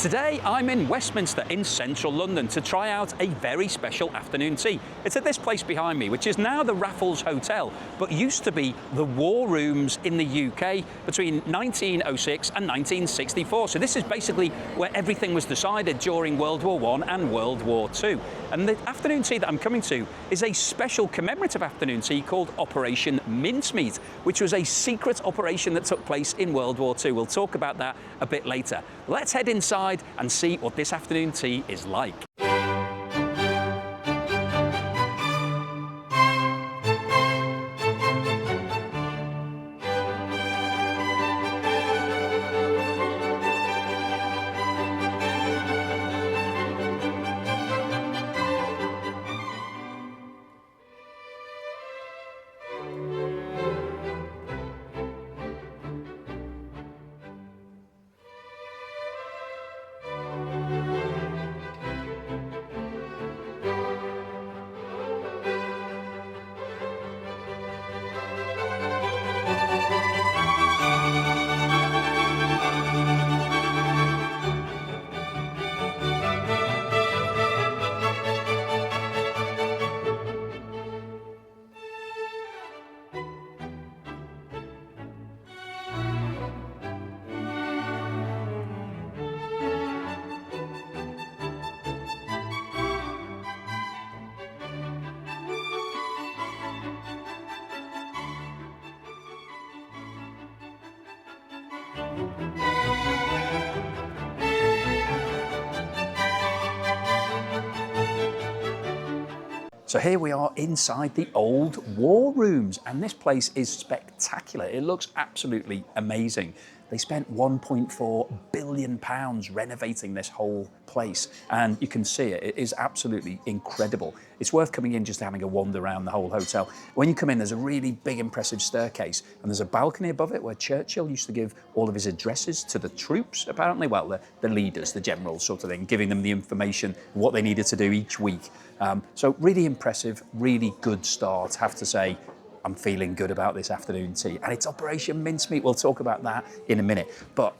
Today I'm in Westminster in central London to try out a very special afternoon tea. It's at this place behind me, which is now the Raffles Hotel, but used to be the war rooms in the UK between 1906 and 1964. So this is basically where everything was decided during World War I and World War II. And the afternoon tea that I'm coming to is a special commemorative afternoon tea called Operation Mincemeat, which was a secret operation that took place in World War II. We'll talk about that a bit later. Let's head inside and see what this afternoon tea is like. So here we are inside the old war rooms, and this place is spectacular. It looks absolutely amazing. They spent £1.4 billion renovating this whole place, and you can see it. It is absolutely incredible. It's worth coming in just having a wander around the whole hotel. When you come in, there's a really big, impressive staircase, and there's a balcony above it where Churchill used to give all of his addresses to the troops, apparently. Well, the leaders, the generals sort of thing, giving them the information, what they needed to do each week. So really impressive, really good start, have to say. I'm feeling good about this afternoon tea. And it's Operation Mincemeat. We'll talk about that in a minute. But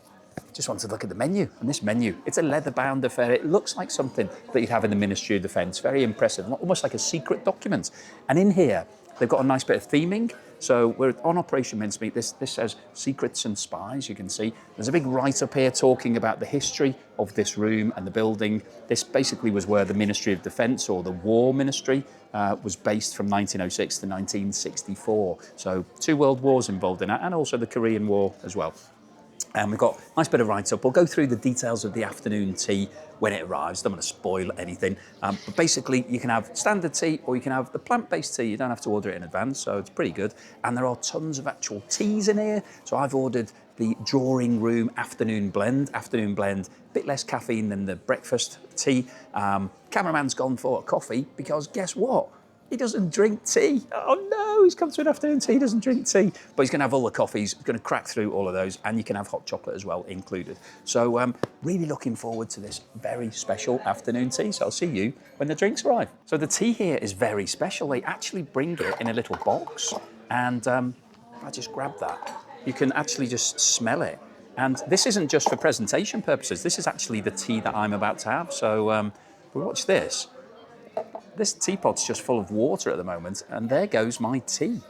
just want to look at the menu. And this menu, it's a leather-bound affair. It looks like something that you'd have in the Ministry of Defence. Very impressive, almost like a secret document. And in here, they've got a nice bit of theming. So we're on Operation Mincemeat. This says Secrets and Spies, you can see. There's a big write-up here talking about the history of this room and the building. This basically was where the Ministry of Defence, or the War Ministry, was based from 1906 to 1964. So 2 world wars involved in that, and also the Korean War as well. And we've got a nice bit of write-up. We'll go through the details of the afternoon tea when it arrives. Don't want to spoil anything. But basically, you can have standard tea or you can have the plant-based tea. You don't have to order it in advance, so it's pretty good. And there are tons of actual teas in here. So I've ordered the drawing room afternoon blend. Afternoon blend, a bit less caffeine than the breakfast tea. Cameraman's gone for a coffee because guess what? He doesn't drink tea. Oh no, he's come to an afternoon tea, he doesn't drink tea. But he's gonna have all the coffees, he's gonna crack through all of those, and you can have hot chocolate as well included. So really looking forward to this very special afternoon tea. So I'll see you when the drinks arrive. So the tea here is very special. They actually bring it in a little box, and I just grabbed that. You can actually just smell it. And this isn't just for presentation purposes. This is actually the tea that I'm about to have. So watch this. This teapot's just full of water at the moment, and there goes my tea.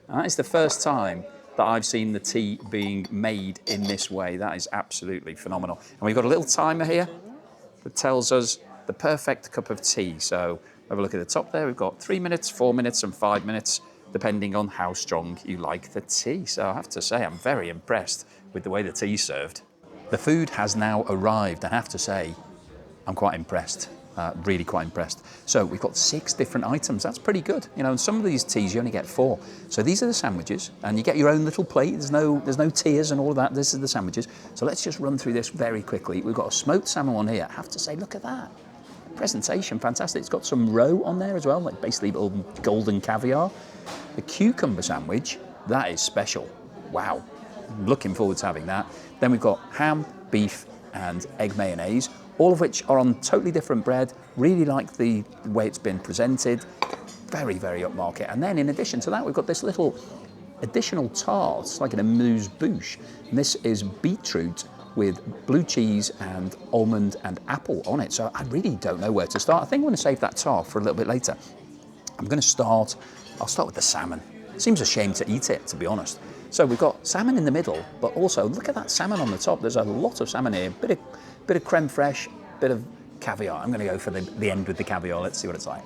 And that is the first time that I've seen the tea being made in this way. That is absolutely phenomenal. And we've got a little timer here that tells us the perfect cup of tea. So have a look at the top there. We've got 3 minutes, 4 minutes, and 5 minutes, depending on how strong you like the tea. So I have to say, I'm very impressed with the way the tea's served. The food has now arrived, and I have to say, I'm quite impressed. Really quite impressed. So we've got 6 different items. That's pretty good. You know, and some of these teas you only get 4. So these are the sandwiches, and you get your own little plate. There's no tiers and all of that. This is the sandwiches. So let's just run through this very quickly. We've got a smoked salmon one here. I have to say, look at that. Presentation, fantastic. It's got some roe on there as well, like basically little golden caviar. The cucumber sandwich, that is special. Wow. I'm looking forward to having that. Then we've got ham, beef, and egg mayonnaise, all of which are on totally different bread. Really like the way it's been presented. Very, very upmarket. And then in addition to that, we've got this little additional tart, like an amuse-bouche. And this is beetroot with blue cheese and almond and apple on it. So I really don't know where to start. I think I'm going to save that tart for a little bit later. I'll start with the salmon. Seems a shame to eat it, to be honest. So we've got salmon in the middle, but also look at that salmon on the top. There's a lot of salmon here. Bit of creme fraiche, bit of caviar. I'm going to go for the end with the caviar. Let's see what it's like.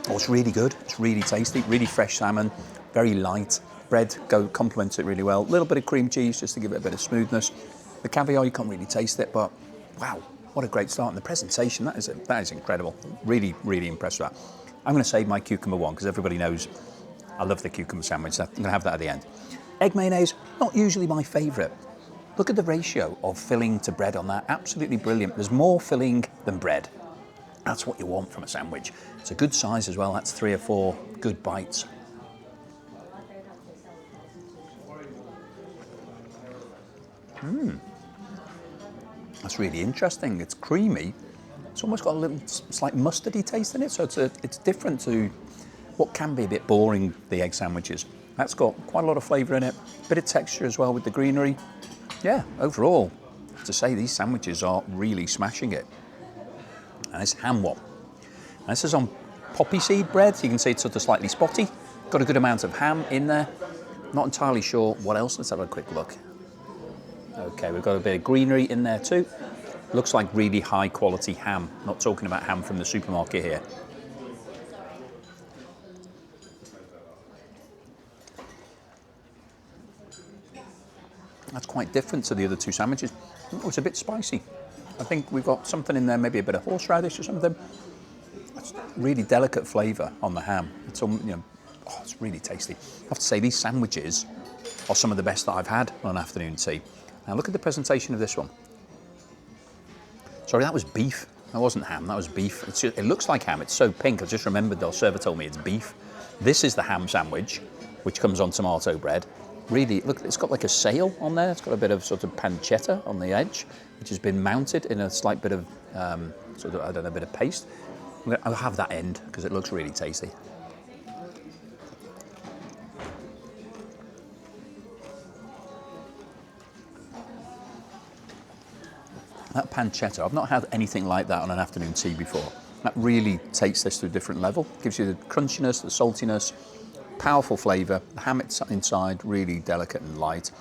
Oh, it's really good. It's really tasty, really fresh salmon, very light. Bread complements it really well. A little bit of cream cheese just to give it a bit of smoothness. The caviar, you can't really taste it, but wow, what a great start. And the presentation, that is incredible. Really, really impressed with that. I'm going to save my cucumber one because everybody knows I love the cucumber sandwich. So I'm going to have that at the end. Egg mayonnaise, not usually my favourite. Look at the ratio of filling to bread on that. Absolutely brilliant. There's more filling than bread. That's what you want from a sandwich. It's a good size as well. That's 3 or 4 good bites. That's really interesting. It's creamy. It's almost got a little slight mustardy taste in it. So it's different to what can be a bit boring, the egg sandwiches. That's got quite a lot of flavour in it. Bit of texture as well with the greenery. Yeah, overall, I have to say these sandwiches are really smashing it. And this ham one. And this is on poppy seed bread. So you can see it's sort of slightly spotty. Got a good amount of ham in there. Not entirely sure what else. Let's have a quick look. Okay, we've got a bit of greenery in there too. Looks like really high quality ham. Not talking about ham from the supermarket here. That's quite different to the other 2 sandwiches. Oh, it's a bit spicy. I think we've got something in there, maybe a bit of horseradish or something. It's really delicate flavour on the ham. It's it's really tasty. I have to say these sandwiches are some of the best that I've had on an afternoon tea. Now look at the presentation of this one. Sorry, that was beef. That wasn't ham, that was beef. It looks like ham, it's so pink. I just remembered the server told me it's beef. This is the ham sandwich, which comes on tomato bread. Really, look, it's got like a sail on there. It's got a bit of sort of pancetta on the edge, which has been mounted in a slight bit of, a bit of paste. I'll have that end because it looks really tasty. That pancetta, I've not had anything like that on an afternoon tea before. That really takes this to a different level. Gives you the crunchiness, the saltiness, powerful flavour. The ham inside, really delicate and light.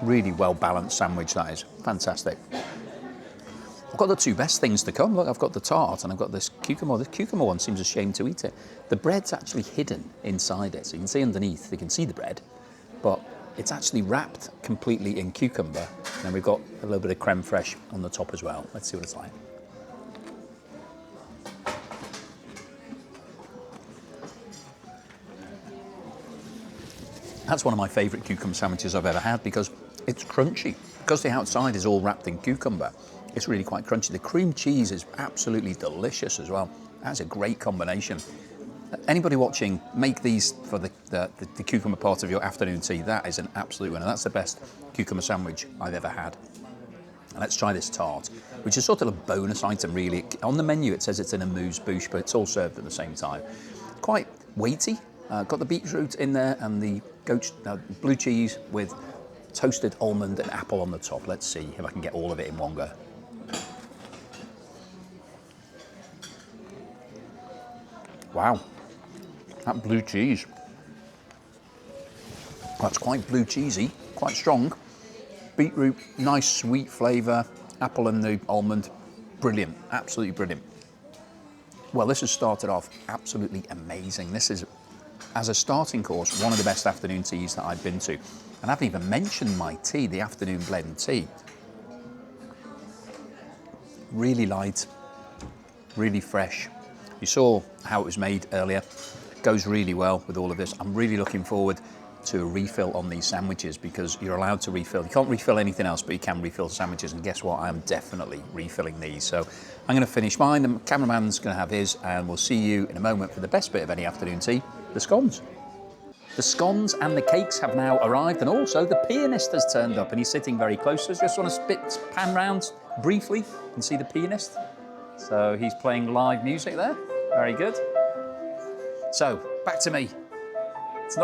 Really well balanced sandwich, that is. Fantastic. I've got the 2 best things to come. Look, I've got the tart and I've got this cucumber. The cucumber one seems a shame to eat it. The bread's actually hidden inside it. So you can see underneath, you can see the bread, but it's actually wrapped completely in cucumber. And then we've got a little bit of creme fraiche on the top as well. Let's see what it's like. That's one of my favourite cucumber sandwiches I've ever had because it's crunchy. Because the outside is all wrapped in cucumber, it's really quite crunchy. The cream cheese is absolutely delicious as well. That's a great combination. Anybody watching, make these for the cucumber part of your afternoon tea. That is an absolute winner. That's the best cucumber sandwich I've ever had. And let's try this tart, which is sort of a bonus item really. On the menu it says it's in a amuse-bouche, but it's all served at the same time. Quite weighty. Got the beetroot in there and the blue cheese with toasted almond and apple on the top. Let's see if I can get all of it in one go. Wow, that blue cheese. That's quite blue cheesy, quite strong. Beetroot, nice sweet flavour. Apple and the almond, brilliant, absolutely brilliant. Well, this has started off absolutely amazing. This is, as a starting course, one of the best afternoon teas that I've been to. And I haven't even mentioned my tea, the afternoon blend tea. Really light, really fresh. You saw how it was made earlier. Goes really well with all of this. I'm really looking forward to a refill on these sandwiches because you're allowed to refill. You can't refill anything else, but you can refill sandwiches. And guess what? I am definitely refilling these. So I'm going to finish mine. The cameraman's going to have his, and we'll see you in a moment for the best bit of any afternoon tea, the scones. The scones and the cakes have now arrived, and also the pianist has turned up, and he's sitting very close to us. Just want to pan round briefly and see the pianist. So he's playing live music there. Very good. So, back to me.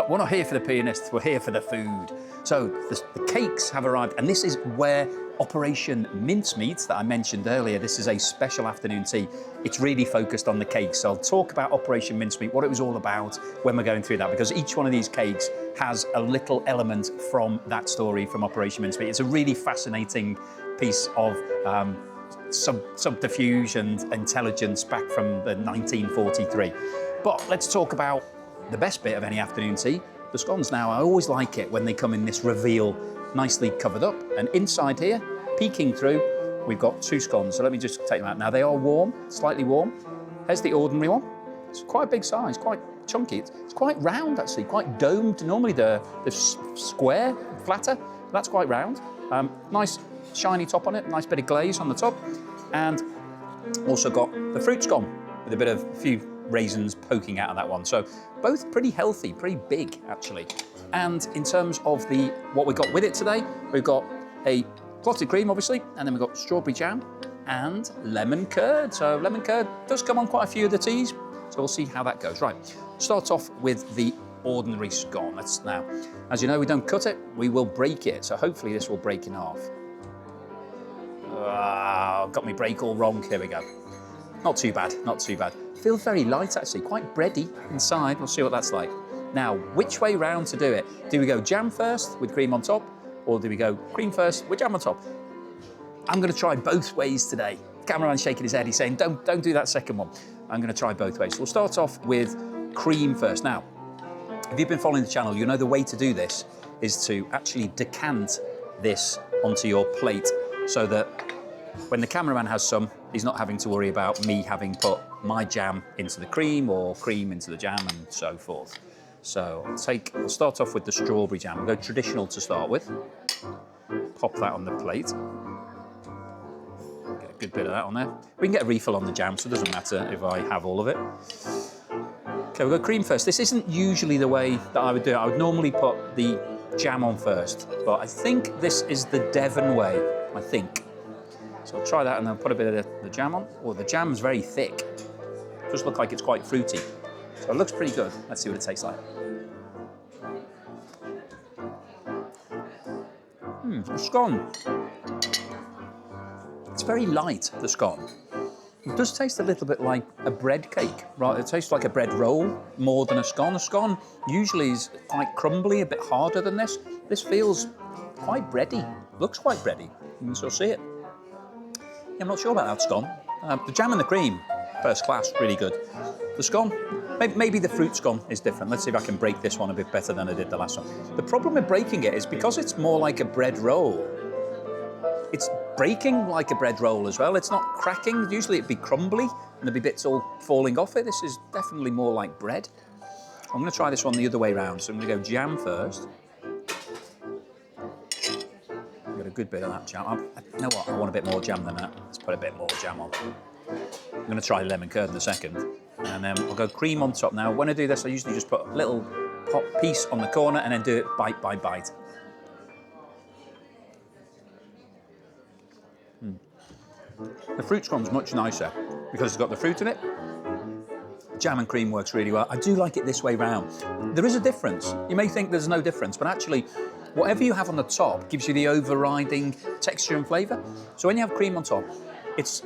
We're not here for the pianists, we're here for the food. So the cakes have arrived, and this is where Operation Mincemeat that I mentioned earlier, this is a special afternoon tea. It's really focused on the cakes. So I'll talk about Operation Mincemeat, what it was all about when we're going through that, because each one of these cakes has a little element from that story from Operation Mincemeat. It's a really fascinating piece of subterfuge and intelligence back from the 1943. But let's talk about the best bit of any afternoon tea, the scones. Now, I always like it when they come in this reveal, nicely covered up. And inside here, peeking through, we've got 2 scones. So let me just take them out. Now, they are warm, slightly warm. Here's the ordinary one. It's quite a big size, quite chunky. It's quite round, actually, quite domed. Normally, they're square, flatter. That's quite round. Nice shiny top on it, nice bit of glaze on the top. And also got the fruit scone with a few raisins poking out of that one. So both pretty healthy, pretty big actually. And in terms of what we got with it today, we've got a clotted cream obviously, and then we've got strawberry jam and lemon curd. So lemon curd does come on quite a few of the teas, so we'll see how that goes. Right, start off with the ordinary scone. Now, as you know, we don't cut it, we will break it. So hopefully this will break in half. Got me break all wrong, here we go. Not too bad, not too bad. Feels very light actually, quite bready inside. We'll see what that's like. Now, which way round to do it? Do we go jam first with cream on top, or do we go cream first with jam on top? I'm going to try both ways today. Cameraman's shaking his head, he's saying, don't do that second one. I'm going to try both ways. So we'll start off with cream first. Now, if you've been following the channel, you know the way to do this is to actually decant this onto your plate so that when the cameraman has some, he's not having to worry about me having put my jam into the cream or cream into the jam and so forth. So I'll start off with the strawberry jam. We'll go traditional to start with. Pop that on the plate. Get a good bit of that on there. We can get a refill on the jam, so it doesn't matter if I have all of it. Okay, we'll go cream first. This isn't usually the way that I would do it. I would normally put the jam on first, but I think this is the Devon way, I think. So I'll try that and then put a bit of the jam on. Oh, the jam's very thick. It does look like it's quite fruity. So it looks pretty good. Let's see what it tastes like. The scone. It's very light, the scone. It does taste a little bit like a bread cake, right? It tastes like a bread roll more than a scone. A scone usually is quite crumbly, a bit harder than this. This feels quite bready, looks quite bready. You can still see it. I'm not sure about that scone. The jam and the cream, first class, really good. The scone, maybe the fruit scone is different. Let's see if I can break this one a bit better than I did the last one. The problem with breaking it is because it's more like a bread roll, it's breaking like a bread roll as well. It's not cracking. Usually it'd be crumbly and there'd be bits all falling off it. This is definitely more like bread. I'm going to try this one the other way around. So I'm going to go jam first. Got a good bit of that jam. You know what? I want a bit more jam than that. Let's put a bit more jam on. I'm going to try lemon curd in a second. And then I'll go cream on top. Now, when I do this, I usually just put a little piece on the corner and then do it bite by bite. The fruit scone's much nicer because it's got the fruit in it. Jam and cream works really well. I do like it this way round. There is a difference. You may think there's no difference, but actually, whatever you have on the top gives you the overriding texture and flavour. So when you have cream on top,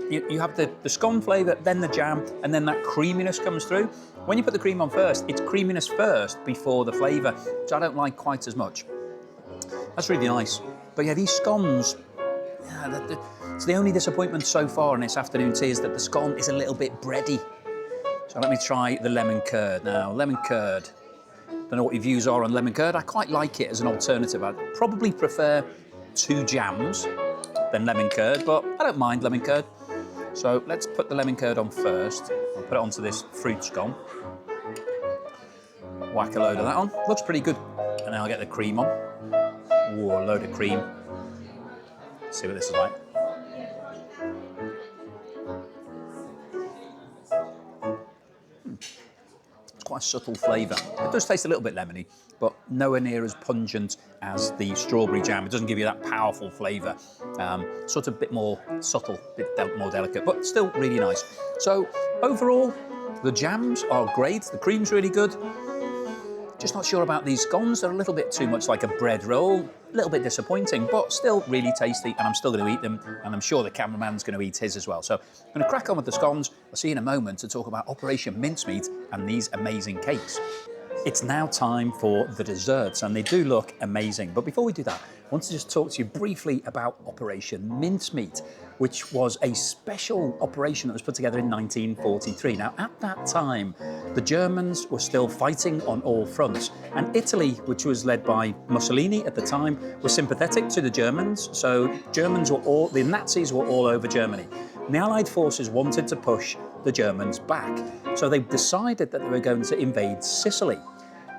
you have the scone flavour, then the jam, and then that creaminess comes through. When you put the cream on first, it's creaminess first before the flavour, which I don't like quite as much. That's really nice. But yeah, these scones, it's the only disappointment so far in this afternoon tea is that the scone is a little bit bready. So let me try the lemon curd. Now, lemon curd, don't know what your views are on lemon curd. I quite like it as an alternative. I'd probably prefer 2 jams than lemon curd, but I don't mind lemon curd. So let's put the lemon curd on first. I'll put it onto this fruit scone. Whack a load of that on. Looks pretty good. And then I'll get the cream on. Ooh, a load of cream. Let's see what this is like. quite a subtle flavour. It does taste a little bit lemony, but nowhere near as pungent as the strawberry jam. It doesn't give you that powerful flavour. Sort of a bit more subtle, more delicate, but still really nice. So overall, the jams are great. The cream's really good. Just not sure about these scones. They're a little bit too much like a bread roll. A little bit disappointing, but still really tasty, and I'm still going to eat them, and I'm sure the cameraman's going to eat his as well. So I'm going to crack on with the scones. I'll see you in a moment to talk about Operation Mincemeat and these amazing cakes. It's now time for the desserts, and they do look amazing. But before we do that, I want to just talk to you briefly about Operation Mincemeat, which was a special operation that was put together in 1943. Now, at that time, the Germans were still fighting on all fronts, and Italy, which was led by Mussolini at the time, was sympathetic to the Germans. So the Nazis were all over Germany. And the Allied forces wanted to push the Germans back. So they decided that they were going to invade Sicily.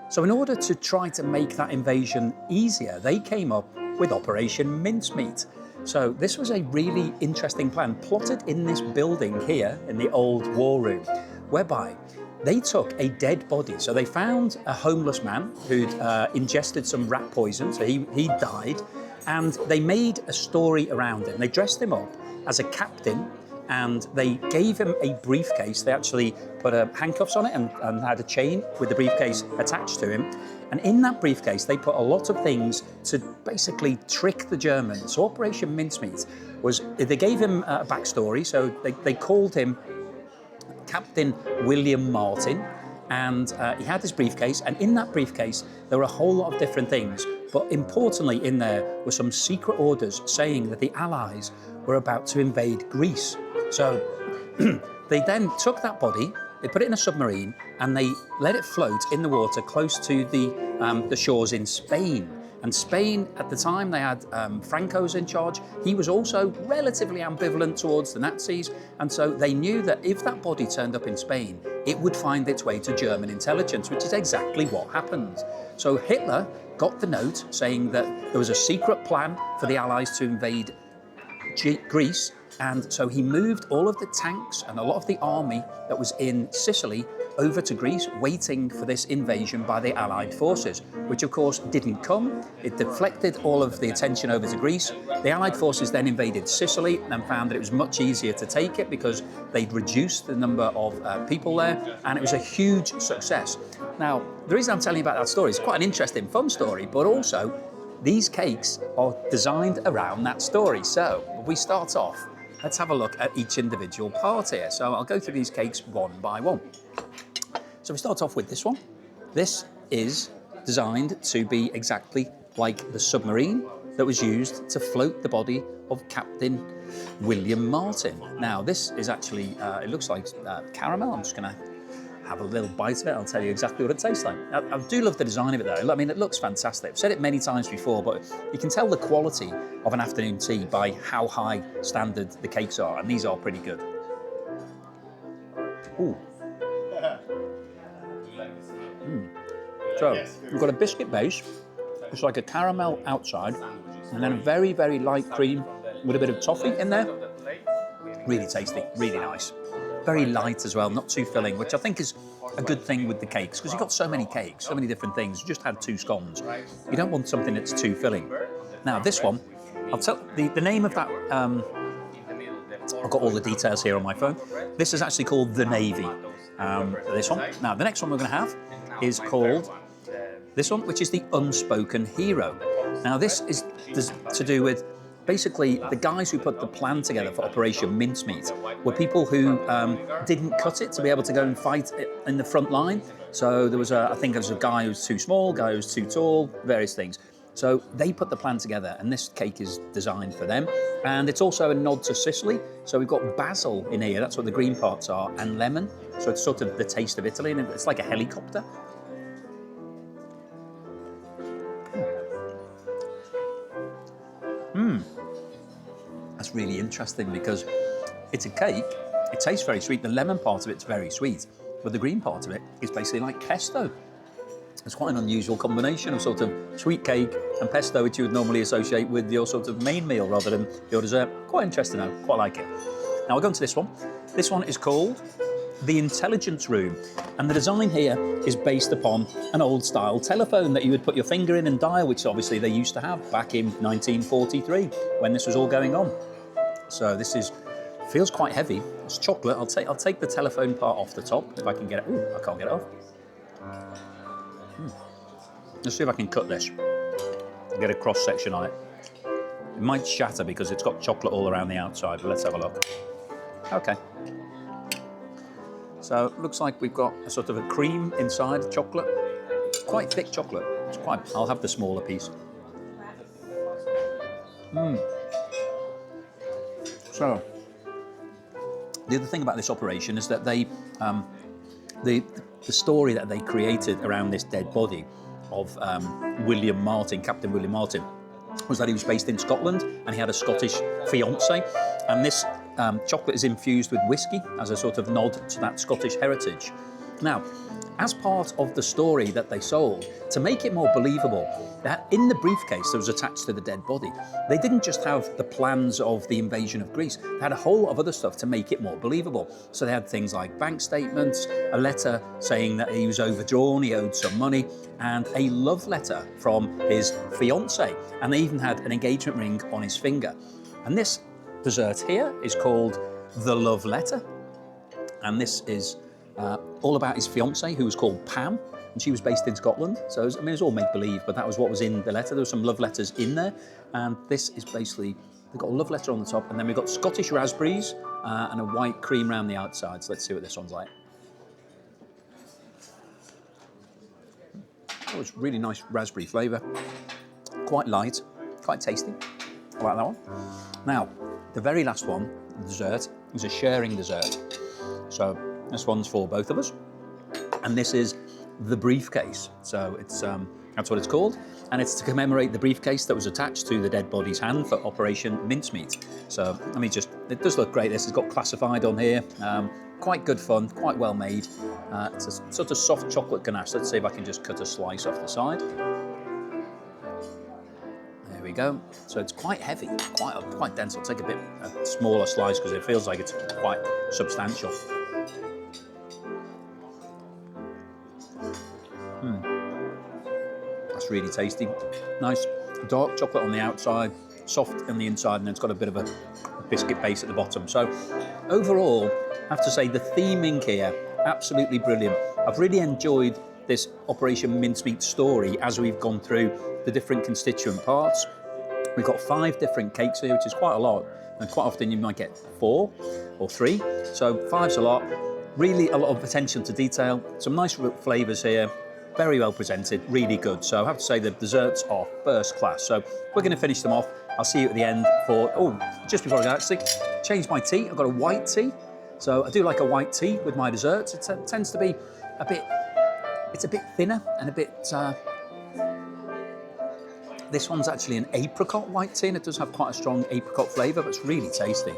So in order to try to make that invasion easier, they came up with Operation Mincemeat. So this was a really interesting plan, plotted in this building here in the old war room, whereby they took a dead body. So they found a homeless man who'd ingested some rat poison, so he died, and they made a story around him. They dressed him up as a captain, and they gave him a briefcase. They actually put handcuffs on it and had a chain with the briefcase attached to him. And in that briefcase, they put a lot of things to basically trick the Germans. So Operation Mincemeat was, they gave him a backstory. So they called him Captain William Martin, and he had this briefcase. And in that briefcase, there were a whole lot of different things. But importantly, in there were some secret orders saying that the Allies were about to invade Greece. So they then took that body, they put it in a submarine, and they let it float in the water close to the shores in Spain. And Spain, at the time, they had Franco's in charge. He was also relatively ambivalent towards the Nazis, and so they knew that if that body turned up in Spain, it would find its way to German intelligence, which is exactly what happened. So Hitler got the note saying that there was a secret plan for the Allies to invade Greece, and so he moved all of the tanks and a lot of the army that was in Sicily over to Greece, waiting for this invasion by the Allied forces, which of course didn't come. It deflected all of the attention over to Greece. The Allied forces then invaded Sicily and found that it was much easier to take it because they'd reduced the number of people there, and it was a huge success. Now, the reason I'm telling you about that story is quite an interesting, fun story, but also these cakes are designed around that story. So we start off, let's have a look at each individual part here. So I'll go through these cakes one by one. So we start off with this one. This is designed to be exactly like the submarine that was used to float the body of Captain William Martin. Now this is actually, it looks like caramel. I'm just gonna have a little bite of it. I'll tell you exactly what it tastes like. I do love the design of it though. I mean, it looks fantastic. I've said it many times before, but you can tell the quality of an afternoon tea by how high standard the cakes are, and these are pretty good. Ooh. So we've got a biscuit base, it's like a caramel outside, and then a very, very light cream with a bit of toffee in there. Really tasty, really nice. Very light as well, not too filling, which I think is a good thing with the cakes, because you've got so many cakes, so many different things. You just had 2 scones. You don't want something that's too filling. Now this one, I'll tell the name of that, I've got all the details here on my phone. This is actually called the Navy, this one. Now the next one we're going to have is called this one, which is the Unspoken Hero. Now this is to do with basically the guys who put the plan together for Operation Mincemeat were people who didn't cut it to be able to go and fight in the front line. So there was I think there was a guy who was too small, a guy who was too tall, various things. So they put the plan together, and this cake is designed for them. And it's also a nod to Sicily. So we've got basil in here, that's what the green parts are, and lemon. So it's sort of the taste of Italy, and it's like a helicopter. That's really interesting because it's a cake, it tastes very sweet. The lemon part of it's very sweet, but the green part of it is basically like pesto. It's quite an unusual combination of sort of sweet cake and pesto, which you would normally associate with your sort of main meal rather than your dessert. Quite interesting though, quite like it. Now we'll go into this one. This one is called the intelligence room. And the design here is based upon an old style telephone that you would put your finger in and dial, which obviously they used to have back in 1943 when this was all going on. So this feels quite heavy. It's chocolate. I'll take the telephone part off the top if I can get it. Ooh, I can't get it off. Let's see if I can cut this. Get a cross section on it. It might shatter because it's got chocolate all around the outside, but let's have a look. Okay. So it looks like we've got a sort of a cream inside chocolate. Quite thick chocolate. I'll have the smaller piece. So, the other thing about this operation is that the story that they created around this dead body of William Martin, Captain William Martin, was that he was based in Scotland and he had a Scottish fiancée, and this chocolate is infused with whiskey as a sort of nod to that Scottish heritage. Now, as part of the story that they sold, to make it more believable, that in the briefcase that was attached to the dead body, they didn't just have the plans of the invasion of Greece, they had a whole lot of other stuff to make it more believable. So they had things like bank statements, a letter saying that he was overdrawn, he owed some money, and a love letter from his fiancée. And they even had an engagement ring on his finger. And this dessert here is called the Love Letter. And this is all about his fiancée, who was called Pam, and she was based in Scotland. So it was all make-believe, but that was what was in the letter. There were some love letters in there, and this is basically, they've got a love letter on the top, and then we've got Scottish raspberries and a white cream around the outside. So let's see what this one's like. Oh, it's really nice raspberry flavour. Quite light, quite tasty. I like that one. Now, the very last one, the dessert, is a sharing dessert. So this one's for both of us, and this is the briefcase. So it's that's what it's called, and it's to commemorate the briefcase that was attached to the dead body's hand for Operation Mincemeat. So it does look great. This has got classified on here. Quite good fun, quite well made. It's a sort of soft chocolate ganache. Let's see if I can just cut a slice off the side. There we go. So it's quite heavy, quite dense. I'll take a smaller slice because it feels like it's quite substantial. That's really tasty. Nice dark chocolate on the outside, soft on the inside, and it's got a bit of a biscuit base at the bottom. So overall, I have to say the theming here, absolutely brilliant. I've really enjoyed this Operation Mincemeat story as we've gone through the different constituent parts. We've got 5 different cakes here, which is quite a lot, and quite often you might get 4 or 3. So 5's a lot. Really a lot of attention to detail, some nice flavours here, very well presented, really good. So I have to say the desserts are first class. So we're going to finish them off. I'll see you at the end for, just before I go, actually, change my tea. I've got a white tea. So I do like a white tea with my desserts. It tends to be it's a bit thinner and a bit, this one's actually an apricot white tea, and it does have quite a strong apricot flavour, but it's really tasty.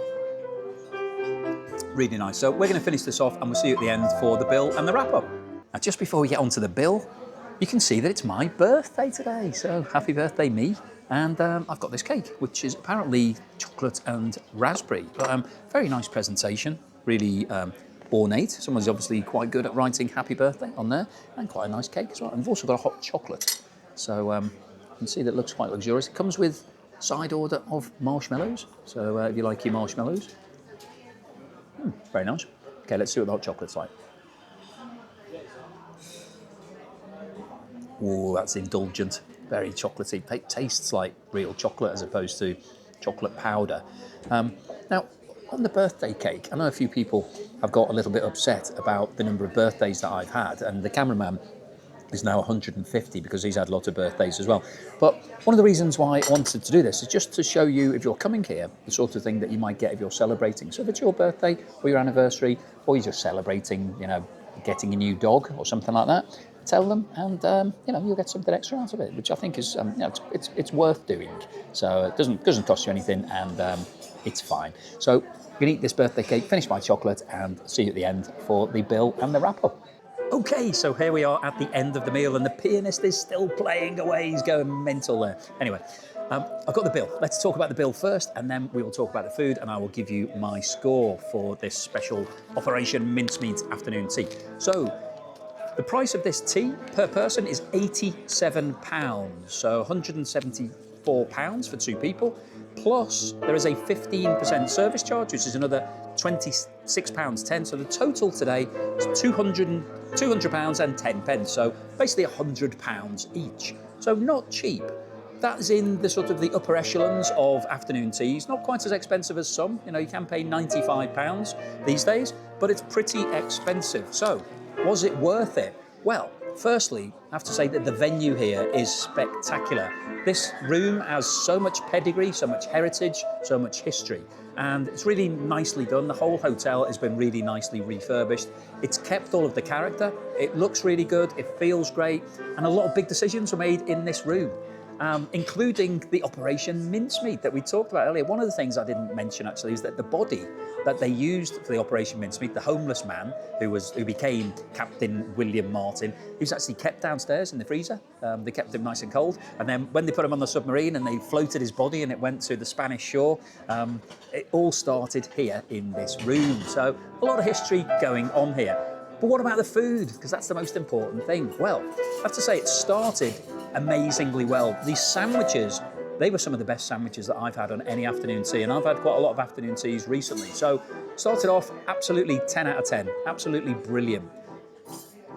Really nice. So we're going to finish this off, and we'll see you at the end for the bill and the wrap-up. Now, just before we get onto the bill, you can see that it's my birthday today. So happy birthday, me. And I've got this cake, which is apparently chocolate and raspberry. But very nice presentation, really ornate. Someone's obviously quite good at writing happy birthday on there, and quite a nice cake as well. And we've also got a hot chocolate. So you can see that it looks quite luxurious. It comes with side order of marshmallows. So if you like your marshmallows. Very nice. Okay, let's see what the hot chocolate's like. Oh, that's indulgent. Very chocolatey. It tastes like real chocolate as opposed to chocolate powder. Now, on the birthday cake, I know a few people have got a little bit upset about the number of birthdays that I've had, and the cameraman is now 150 because he's had a lot of birthdays as well. But one of the reasons why I wanted to do this is just to show you, if you're coming here, the sort of thing that you might get if you're celebrating. So if it's your birthday or your anniversary, or you're just celebrating, getting a new dog or something like that, tell them, and you'll get something extra out of it, which I think is it's worth doing. So it doesn't cost you anything, and it's fine. So you can eat this birthday cake, finish my chocolate, and see you at the end for the bill and the wrap up. Okay, so here we are at the end of the meal, and the pianist is still playing away. He's going mental there. Anyway, I've got the bill. Let's talk about the bill first, and then we will talk about the food, and I will give you my score for this special Operation Mincemeat Afternoon Tea. So, the price of this tea per person is £87, so £174 for 2 people. Plus, there is a 15% service charge, which is another £26.10. So the total today is £200 and 10 pence. So basically £100 each. So not cheap. That's in the sort of the upper echelons of afternoon teas. Not quite as expensive as some. You know, you can pay £95 these days, but it's pretty expensive. So was it worth it? Well, firstly, I have to say that the venue here is spectacular. This room has so much pedigree, so much heritage, so much history, and it's really nicely done. The whole hotel has been really nicely refurbished. It's kept all of the character. It looks really good. It feels great, and a lot of big decisions were made in this room. Including the Operation Mincemeat that we talked about earlier. One of the things I didn't mention actually is that the body that they used for the Operation Mincemeat, the homeless man who became Captain William Martin, he was actually kept downstairs in the freezer. They kept him nice and cold, and then when they put him on the submarine and they floated his body and it went to the Spanish shore, it all started here in this room. So a lot of history going on here. But what about the food? Because that's the most important thing. Well, I have to say it started amazingly well. These sandwiches, they were some of the best sandwiches that I've had on any afternoon tea, and I've had quite a lot of afternoon teas recently. So started off absolutely 10 out of 10, absolutely brilliant.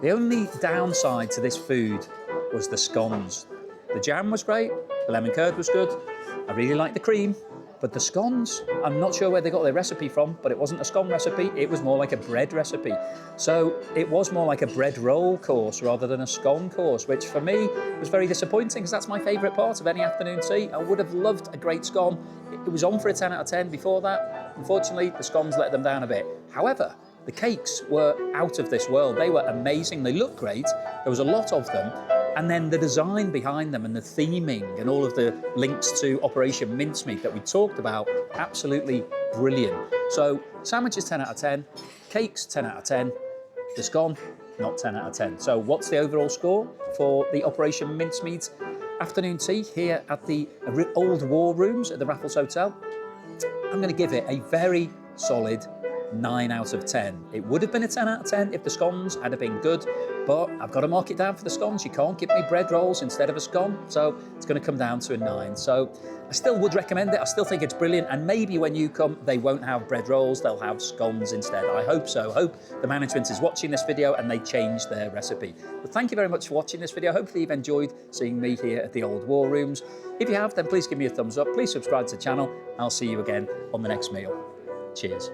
The only downside to this food was the scones. The jam was great, the lemon curd was good, I really liked the cream, but the scones, I'm not sure where they got their recipe from, but it wasn't a scone recipe, it was more like a bread recipe. So it was more like a bread roll course rather than a scone course, which for me was very disappointing because that's my favourite part of any afternoon tea. I would have loved a great scone. It was on for a 10 out of 10 before that. Unfortunately, the scones let them down a bit. However, the cakes were out of this world. They were amazing, they looked great, there was a lot of them. And then the design behind them and the theming and all of the links to Operation Mincemeat that we talked about, absolutely brilliant. So sandwiches 10 out of 10, cakes 10 out of 10, the scone not 10 out of 10. So what's the overall score for the Operation Mincemeat Afternoon Tea here at the Old War Rooms at the Raffles Hotel? I'm going to give it a very solid 9 out of 10. It would have been a 10 out of 10 if the scones had been good, but I've got to mark it down for the scones. You can't give me bread rolls instead of a scone, so it's going to come down to a 9. So I still would recommend it. I still think it's brilliant, and maybe when you come, they won't have bread rolls, they'll have scones instead. I hope so. I hope the management is watching this video and they change their recipe. But thank you very much for watching this video. Hopefully you've enjoyed seeing me here at the Old War Rooms. If you have, then please give me a thumbs up. Please subscribe to the channel. I'll see you again on the next meal. Cheers.